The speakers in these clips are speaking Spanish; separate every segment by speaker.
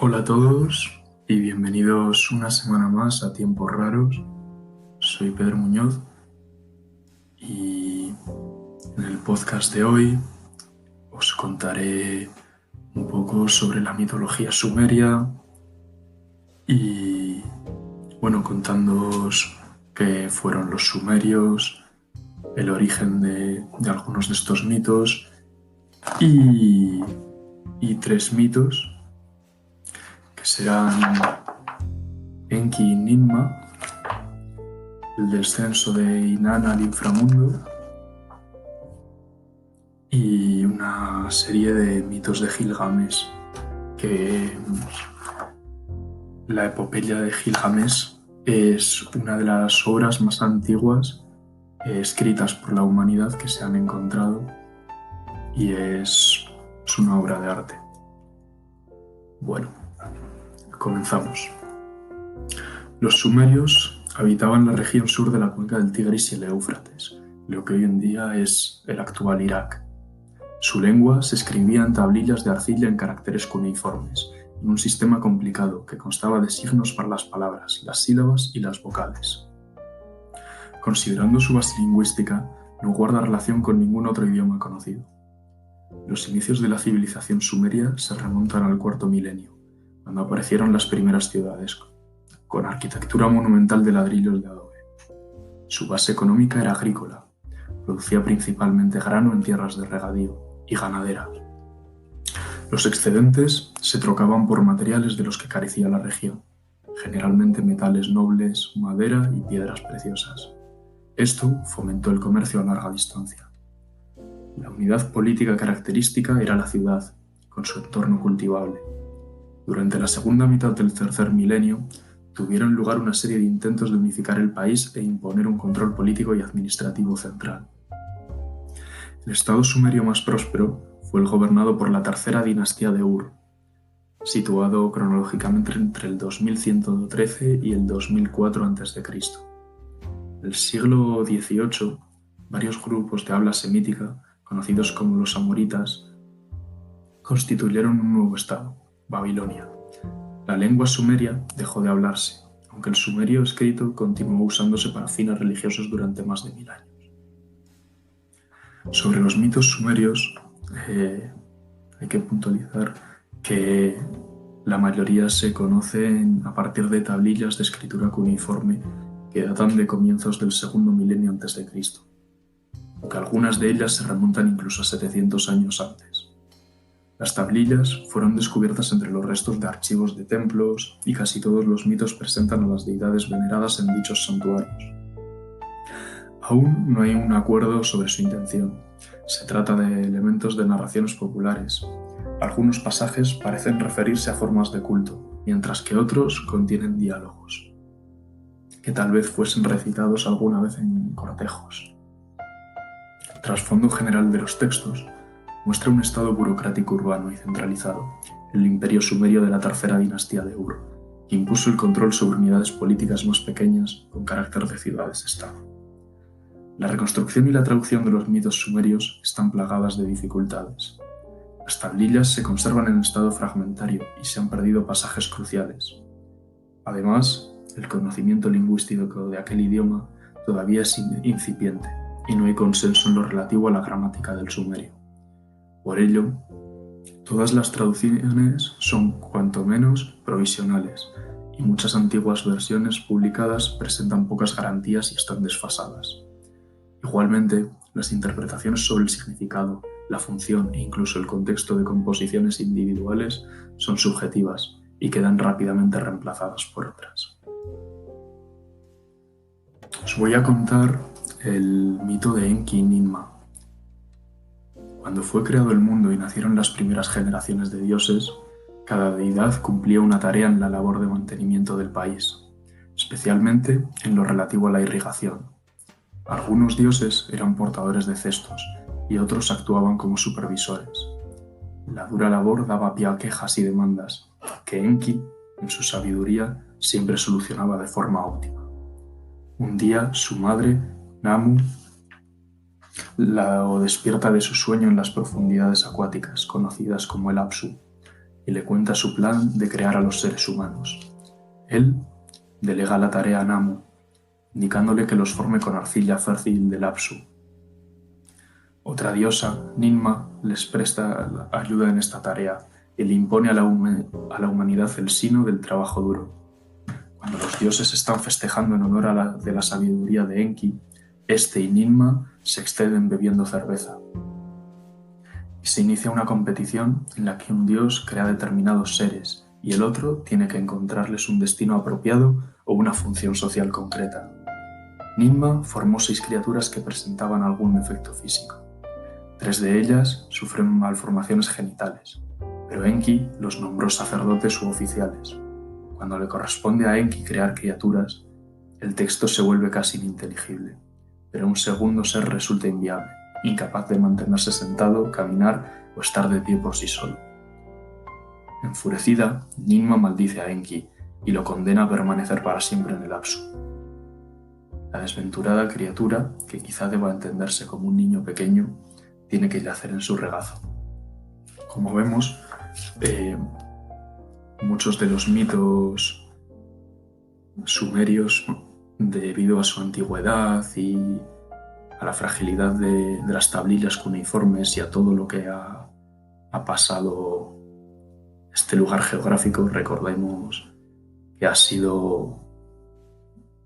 Speaker 1: Hola a todos y bienvenidos una semana más a Tiempos Raros. Soy Pedro Muñoz y en el podcast de hoy os contaré un poco sobre la mitología sumeria y, contándoos qué fueron los sumerios, el origen de algunos de estos mitos y tres mitos que serán Enki y Ninma, el descenso de Inanna al inframundo y una serie de mitos de Gilgamesh, que la epopeya de Gilgamesh es una de las obras más antiguas escritas por la humanidad que se han encontrado y es una obra de arte. Bueno, comenzamos. Los sumerios habitaban la región sur de la cuenca del Tigris y el Éufrates, lo que hoy en día es el actual Irak. Su lengua se escribía en tablillas de arcilla en caracteres cuneiformes, en un sistema complicado que constaba de signos para las palabras, las sílabas y las vocales. Considerando su base lingüística, no guarda relación con ningún otro idioma conocido. Los inicios de la civilización sumeria se remontan al cuarto milenio, cuando aparecieron las primeras ciudades, con arquitectura monumental de ladrillos de adobe. Su base económica era agrícola, producía principalmente grano en tierras de regadío y ganadera. Los excedentes se trocaban por materiales de los que carecía la región, generalmente metales nobles, madera y piedras preciosas. Esto fomentó el comercio a larga distancia. La unidad política característica era la ciudad, con su entorno cultivable. Durante la segunda mitad del tercer milenio, tuvieron lugar una serie de intentos de unificar el país e imponer un control político y administrativo central. El estado sumerio más próspero fue el gobernado por la tercera dinastía de Ur, situado cronológicamente entre el 2113 y el 2004 a.C. En el siglo XVIII, varios grupos de habla semítica, conocidos como los amoritas, constituyeron un nuevo estado, Babilonia. La lengua sumeria dejó de hablarse, aunque el sumerio escrito continuó usándose para fines religiosos durante más de 1000 años. Sobre los mitos sumerios, hay que puntualizar que la mayoría se conocen a partir de tablillas de escritura cuneiforme que datan de comienzos del segundo milenio antes de Cristo, aunque algunas de ellas se remontan incluso a 700 años antes. Las tablillas fueron descubiertas entre los restos de archivos de templos y casi todos los mitos presentan a las deidades veneradas en dichos santuarios. Aún no hay un acuerdo sobre su intención. Se trata de elementos de narraciones populares. Algunos pasajes parecen referirse a formas de culto, mientras que otros contienen diálogos, que tal vez fuesen recitados alguna vez en cortejos. El trasfondo general de los textos muestra un estado burocrático urbano y centralizado, el imperio sumerio de la tercera dinastía de Ur, que impuso el control sobre unidades políticas más pequeñas con carácter de ciudades-estado. La reconstrucción y la traducción de los mitos sumerios están plagadas de dificultades. Las tablillas se conservan en estado fragmentario y se han perdido pasajes cruciales. Además, el conocimiento lingüístico de aquel idioma todavía es incipiente y no hay consenso en lo relativo a la gramática del sumerio. Por ello, todas las traducciones son cuanto menos provisionales y muchas antiguas versiones publicadas presentan pocas garantías y están desfasadas. Igualmente, las interpretaciones sobre el significado, la función e incluso el contexto de composiciones individuales son subjetivas y quedan rápidamente reemplazadas por otras. Os voy a contar el mito de Enki y Ninma. Cuando fue creado el mundo y nacieron las primeras generaciones de dioses, cada deidad cumplía una tarea en la labor de mantenimiento del país, especialmente en lo relativo a la irrigación. Algunos dioses eran portadores de cestos y otros actuaban como supervisores. La dura labor daba pie a quejas y demandas, que Enki, en su sabiduría, siempre solucionaba de forma óptima. Un día, su madre, Namu, la despierta de su sueño en las profundidades acuáticas, conocidas como el Apsu, y le cuenta su plan de crear a los seres humanos. Él delega la tarea a Namu, indicándole que los forme con arcilla fértil del Apsu. Otra diosa, Ninma, les presta ayuda en esta tarea y le impone a la humanidad el sino del trabajo duro. Cuando los dioses están festejando en honor de la sabiduría de Enki, este y Ninma se exceden bebiendo cerveza. Y se inicia una competición en la que un dios crea determinados seres y el otro tiene que encontrarles un destino apropiado o una función social concreta. Ninma formó 6 criaturas que presentaban algún defecto físico. 3 de ellas sufren malformaciones genitales, pero Enki los nombró sacerdotes u oficiales. Cuando le corresponde a Enki crear criaturas, el texto se vuelve casi ininteligible, pero un segundo ser resulta inviable, incapaz de mantenerse sentado, caminar o estar de pie por sí solo. Enfurecida, Ninma maldice a Enki y lo condena a permanecer para siempre en el Apsu. La desventurada criatura, que quizá deba entenderse como un niño pequeño, tiene que yacer en su regazo. Como vemos, muchos de los mitos sumerios, debido a su antigüedad y a la fragilidad de las tablillas cuneiformes y a todo lo que ha pasado este lugar geográfico, recordemos que ha sido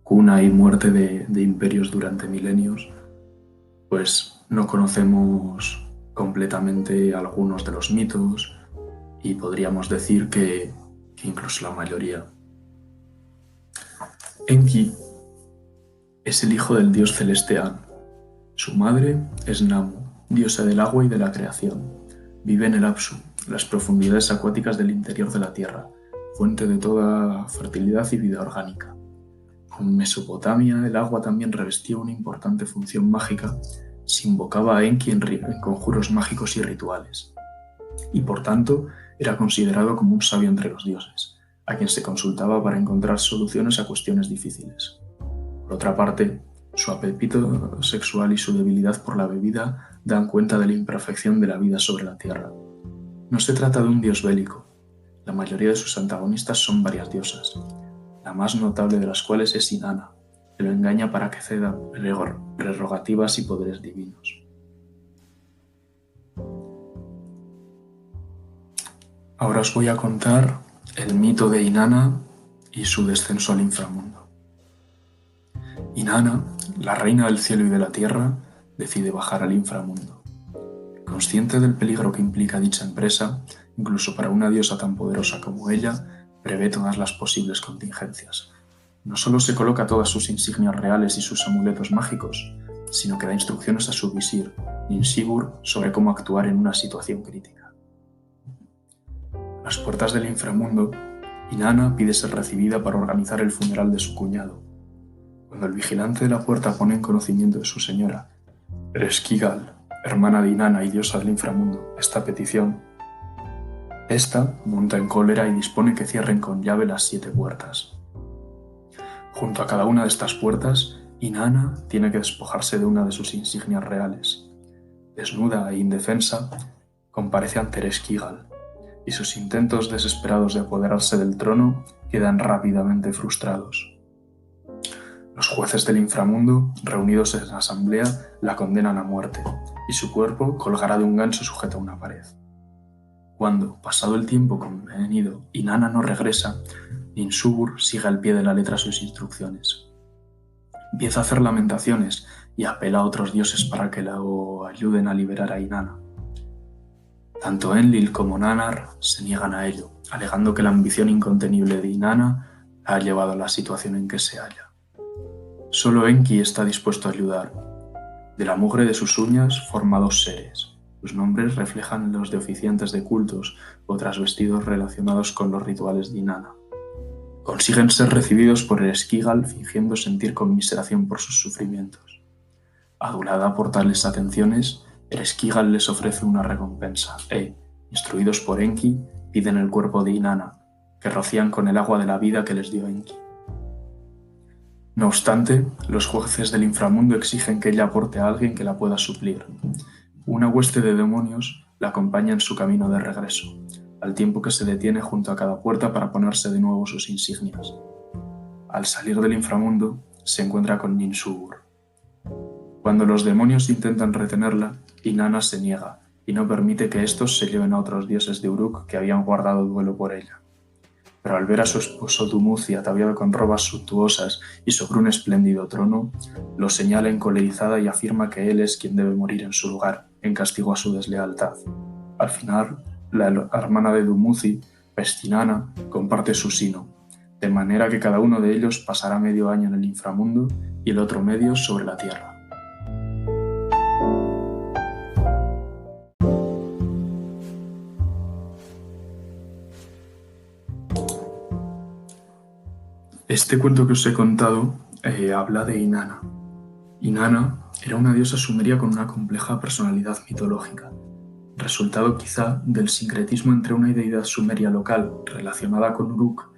Speaker 1: cuna y muerte de imperios durante milenios, pues no conocemos completamente algunos de los mitos y podríamos decir que incluso la mayoría. Enki es el hijo del dios celeste An. Su madre es Namu, diosa del agua y de la creación. Vive en el Apsu, las profundidades acuáticas del interior de la tierra, fuente de toda fertilidad y vida orgánica. En Mesopotamia, el agua también revestía una importante función mágica. Se invocaba a Enki en conjuros mágicos y rituales, y por tanto era considerado como un sabio entre los dioses, a quien se consultaba para encontrar soluciones a cuestiones difíciles. Por otra parte, su apetito sexual y su debilidad por la bebida dan cuenta de la imperfección de la vida sobre la tierra. No se trata de un dios bélico. La mayoría de sus antagonistas son varias diosas, la más notable de las cuales es Inanna, que lo engaña para que ceda prerrogativas y poderes divinos. Ahora os voy a contar el mito de Inanna y su descenso al inframundo. Inanna, la reina del cielo y de la tierra, decide bajar al inframundo. Consciente del peligro que implica dicha empresa, incluso para una diosa tan poderosa como ella, prevé todas las posibles contingencias. No solo se coloca todas sus insignias reales y sus amuletos mágicos, sino que da instrucciones a su visir, Ninsigur, sobre cómo actuar en una situación crítica. A las puertas del inframundo, Inanna pide ser recibida para organizar el funeral de su cuñado. Cuando el vigilante de la puerta pone en conocimiento de su señora, Ereshkigal, hermana de Inanna y diosa del inframundo, esta petición, esta monta en cólera y dispone que cierren con llave las 7 puertas. Junto a cada una de estas puertas, Inanna tiene que despojarse de una de sus insignias reales. Desnuda e indefensa, comparece ante Ereshkigal, y sus intentos desesperados de apoderarse del trono quedan rápidamente frustrados. Los jueces del inframundo, reunidos en asamblea, la condenan a muerte, y su cuerpo colgará de un gancho sujeto a una pared. Cuando, pasado el tiempo convenido, Inanna no regresa, Ninsugur sigue al pie de la letra sus instrucciones. Empieza a hacer lamentaciones y apela a otros dioses para que lo ayuden a liberar a Inanna. Tanto Enlil como Nannar se niegan a ello, alegando que la ambición incontenible de Inanna la ha llevado a la situación en que se halla. Solo Enki está dispuesto a ayudar. De la mugre de sus uñas forma 2 seres. Sus nombres reflejan los de oficiantes de cultos o trasvestidos relacionados con los rituales de Inanna. Consiguen ser recibidos por Ereshkigal fingiendo sentir conmiseración por sus sufrimientos. Adulada por tales atenciones, Ereshkigal les ofrece una recompensa e, instruidos por Enki, piden el cuerpo de Inanna, que rocían con el agua de la vida que les dio Enki. No obstante, los jueces del inframundo exigen que ella aporte a alguien que la pueda suplir. Una hueste de demonios la acompaña en su camino de regreso. al tiempo que se detiene junto a cada puerta para ponerse de nuevo sus insignias. Al salir del inframundo, se encuentra con Ninsugur. Cuando los demonios intentan retenerla, Inanna se niega y no permite que estos se lleven a otros dioses de Uruk que habían guardado duelo por ella. Pero al ver a su esposo Dumuzi ataviado con robas suntuosas y sobre un espléndido trono, lo señala encolerizada y afirma que él es quien debe morir en su lugar, en castigo a su deslealtad. Al final, la hermana de Dumuzi, Festinana, comparte su sino, de manera que cada uno de ellos pasará medio año en el inframundo y el otro medio sobre la tierra. Este cuento que os he contado habla de Inanna. Inanna era una diosa sumeria con una compleja personalidad mitológica, resultado quizá del sincretismo entre una deidad sumeria local relacionada con Uruk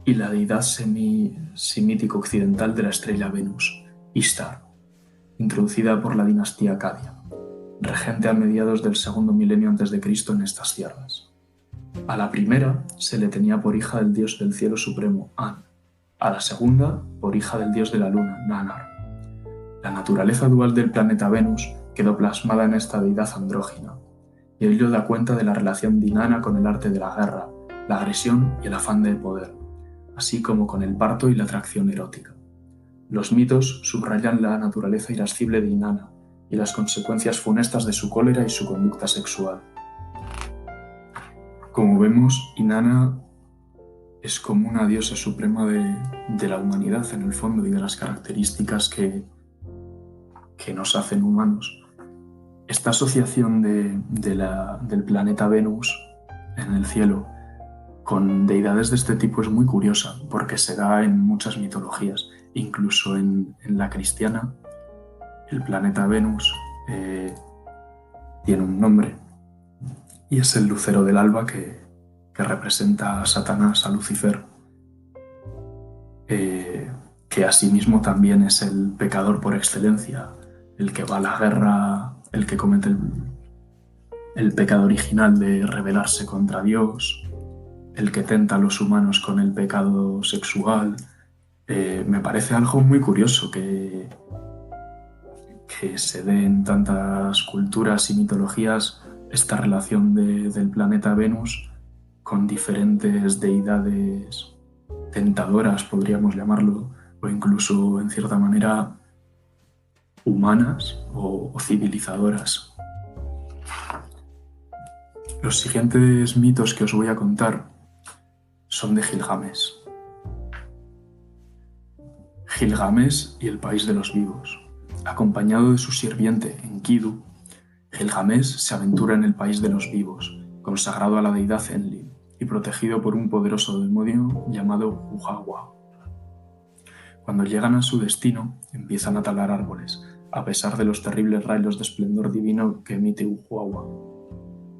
Speaker 1: y la deidad semítico occidental de la estrella Venus, Ishtar, introducida por la dinastía Acadia, regente a mediados del segundo milenio a.C. en estas tierras. A la primera se le tenía por hija del dios del cielo supremo, An, a la segunda por hija del dios de la luna, Nannar. La naturaleza dual del planeta Venus quedó plasmada en esta deidad andrógina, y ello da cuenta de la relación de Inanna con el arte de la guerra, la agresión y el afán de poder, así como con el parto y la atracción erótica. Los mitos subrayan la naturaleza irascible de Inanna y las consecuencias funestas de su cólera y su conducta sexual. Como vemos, Inanna es como una diosa suprema de la humanidad en el fondo y de las características que nos hacen humanos. Esta asociación del planeta Venus en el cielo con deidades de este tipo es muy curiosa porque se da en muchas mitologías, incluso en la cristiana. El planeta Venus tiene un nombre y es el lucero del alba que representa a Satanás, a Lucifer, que asimismo también es el pecador por excelencia, el que va a la guerra, el que comete el pecado original de rebelarse contra Dios, el que tenta a los humanos con el pecado sexual. Me parece algo muy curioso que se dé en tantas culturas y mitologías esta relación del planeta Venus con diferentes deidades tentadoras, podríamos llamarlo, o incluso, en cierta manera, humanas o civilizadoras. Los siguientes mitos que os voy a contar son de Gilgamesh. Gilgamesh y el país de los vivos. Acompañado de su sirviente Enkidu, Gilgamesh se aventura en el país de los vivos, consagrado a la deidad Enlil y protegido por un poderoso demonio llamado Ujawa. Cuando llegan a su destino, empiezan a talar árboles, a pesar de los terribles rayos de esplendor divino que emite Ujawa.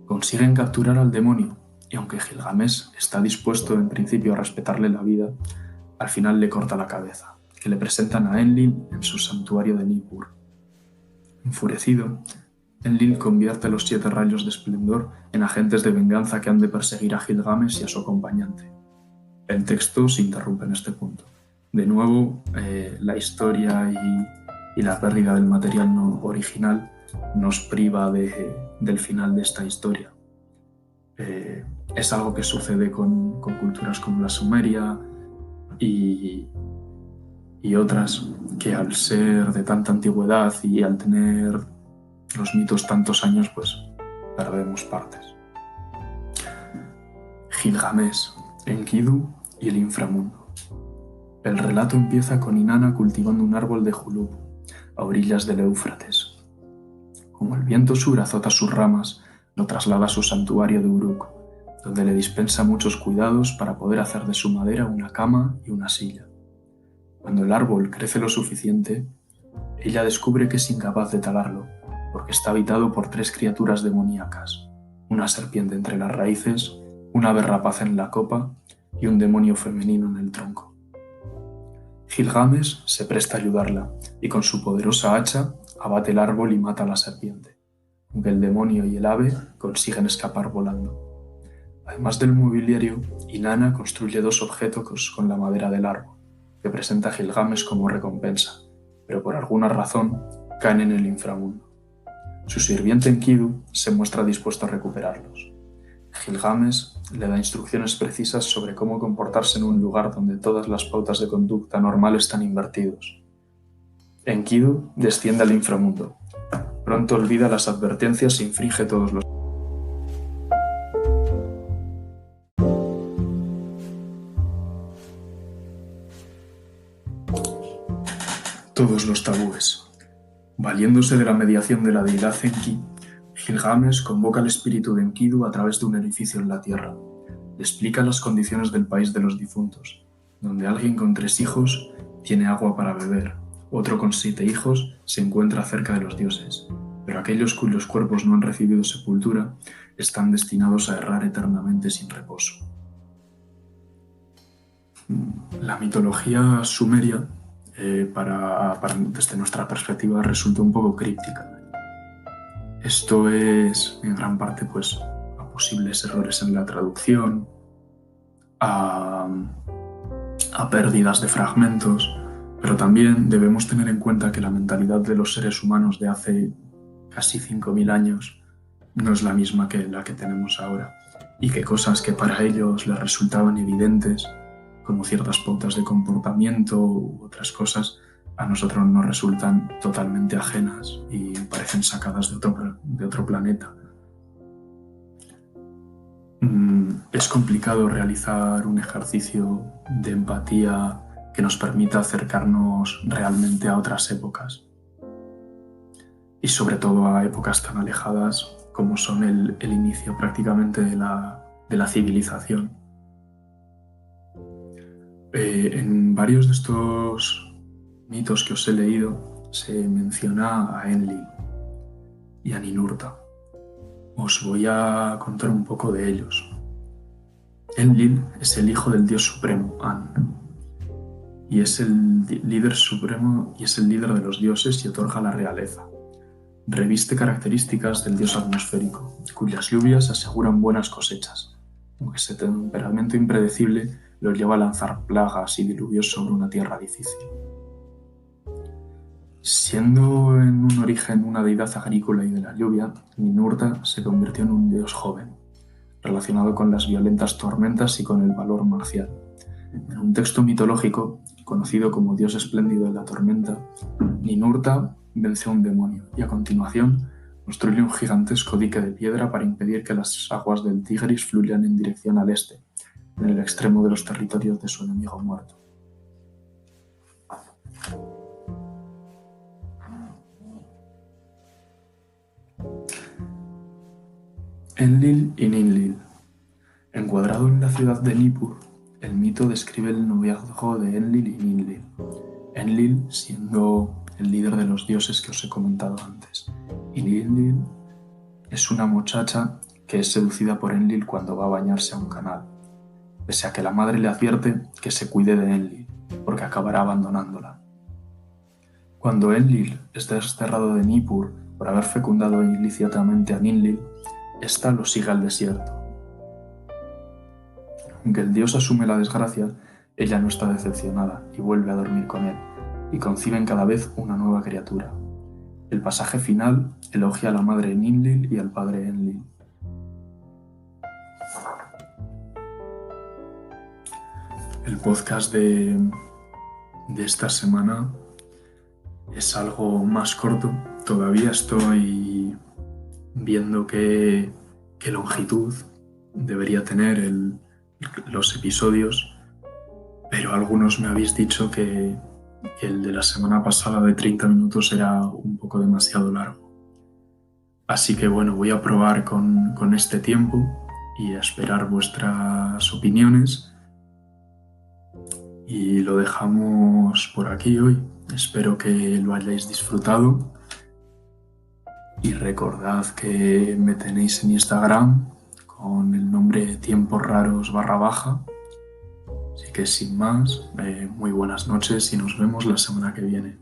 Speaker 1: Consiguen capturar al demonio, y aunque Gilgamesh está dispuesto en principio a respetarle la vida, al final le corta la cabeza, que le presentan a Enlil en su santuario de Nippur. Enfurecido, Enlil convierte a los 7 rayos de esplendor en agentes de venganza que han de perseguir a Gilgamesh y a su acompañante. El texto se interrumpe en este punto. De nuevo, la historia y la pérdida del material no original nos priva del final de esta historia. Es algo que sucede con culturas como la sumeria y otras que al ser de tanta antigüedad y al tener los mitos tantos años, pues perdemos partes. Gilgamesh, Enkidu y el inframundo. El relato empieza con Inanna cultivando un árbol de julub a orillas del Éufrates. Como el viento sur azota sus ramas, lo traslada a su santuario de Uruk, donde le dispensa muchos cuidados para poder hacer de su madera una cama y una silla. Cuando el árbol crece lo suficiente, ella descubre que es incapaz de talarlo, porque está habitado por 3 criaturas demoníacas, una serpiente entre las raíces, una ave rapaz en la copa y un demonio femenino en el tronco. Gilgamesh se presta a ayudarla y con su poderosa hacha abate el árbol y mata a la serpiente, aunque el demonio y el ave consiguen escapar volando. Además del mobiliario, Inanna construye 2 objetos con la madera del árbol, que presenta a Gilgamesh como recompensa, pero por alguna razón caen en el inframundo. Su sirviente Enkidu se muestra dispuesto a recuperarlos. Gilgamesh le da instrucciones precisas sobre cómo comportarse en un lugar donde todas las pautas de conducta normal están invertidos. Enkidu desciende al inframundo. Pronto olvida las advertencias e infringe todos los tabúes. Valiéndose de la mediación de la deidad Enki, Gilgamesh convoca al espíritu de Enkidu a través de un edificio en la tierra. Le explica las condiciones del país de los difuntos, donde alguien con 3 hijos tiene agua para beber, otro con 7 hijos se encuentra cerca de los dioses, pero aquellos cuyos cuerpos no han recibido sepultura están destinados a errar eternamente sin reposo. La mitología sumeria, desde nuestra perspectiva, resulta un poco críptica. Esto es en gran parte a posibles errores en la traducción, a pérdidas de fragmentos, pero también debemos tener en cuenta que la mentalidad de los seres humanos de hace casi 5.000 años no es la misma que la que tenemos ahora, y que cosas que para ellos les resultaban evidentes, como ciertas pautas de comportamiento u otras cosas, a nosotros nos resultan totalmente ajenas y parecen sacadas de otro planeta. Es complicado realizar un ejercicio de empatía que nos permita acercarnos realmente a otras épocas, y sobre todo a épocas tan alejadas como son el inicio prácticamente de la civilización. En varios de estos mitos que os he leído se menciona a Enlil y a Ninurta. Os voy a contar un poco de ellos. Enlil es el hijo del dios supremo, An, y es el líder supremo y es el líder de los dioses y otorga la realeza. Reviste características del dios atmosférico, cuyas lluvias aseguran buenas cosechas, aunque ese temperamento impredecible lo lleva a lanzar plagas y diluvios sobre una tierra difícil. Siendo en un origen una deidad agrícola y de la lluvia, Ninurta se convirtió en un dios joven, relacionado con las violentas tormentas y con el valor marcial. En un texto mitológico, conocido como Dios espléndido de la tormenta, Ninurta vence a un demonio y a continuación construye un gigantesco dique de piedra para impedir que las aguas del Tigris fluyan en dirección al este, en el extremo de los territorios de su enemigo muerto. Enlil y Ninlil. Encuadrado en la ciudad de Nippur, el mito describe el noviazgo de Enlil y Ninlil. Enlil siendo el líder de los dioses que os he comentado antes, y Ninlil es una muchacha que es seducida por Enlil cuando va a bañarse a un canal, pese a que la madre le advierte que se cuide de Enlil, porque acabará abandonándola. Cuando Enlil es desterrado de Nippur por haber fecundado ilícitamente a Ninlil, ésta lo sigue al desierto. Aunque el dios asume la desgracia, ella no está decepcionada y vuelve a dormir con él, y conciben cada vez una nueva criatura. El pasaje final elogia a la madre Ninlil y al padre Enlil. El podcast de esta semana es algo más corto. Todavía estoy viendo qué longitud debería tener los episodios, pero algunos me habéis dicho que el de la semana pasada de 30 minutos era un poco demasiado largo. Así que bueno, voy a probar con este tiempo y a esperar vuestras opiniones. Y lo dejamos por aquí hoy. Espero que lo hayáis disfrutado. Y recordad que me tenéis en Instagram con el nombre tiemposraros _. Así que sin más, muy buenas noches y nos vemos la semana que viene.